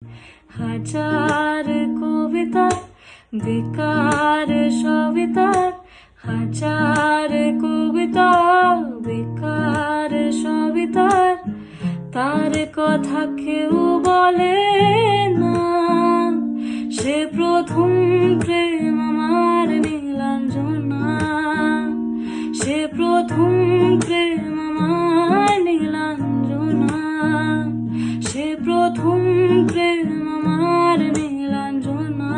হাজার কবিতা বেকার সবিতার, হাজার কবিতা বেকার সবিতার, তার কথা কেউ বলে না। সে প্রথম প্রেম আমার নীলাঞ্জনা, সে প্রথম প্রেম আমার নীলাঞ্জনা, সে প্রথম প্রেম আমার নীলাঞ্জনা,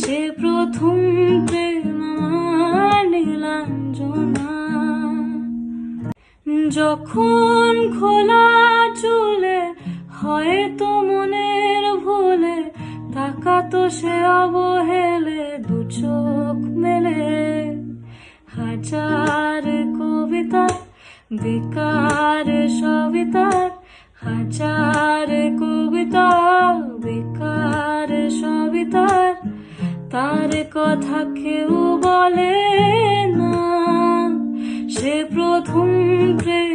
সে প্রথম প্রেম আমার নীলাঞ্জনা। যখন খোলা চুলে হয়তো মনের ভুলে তাকাতো সে অবহেলে দু চোখ মেলে, হাজার কবিতা বেকার সবিতার, হাজার কবিতা বেকার সবিতার, তার কথা কেউ বলে না। সে প্রথম প্রেম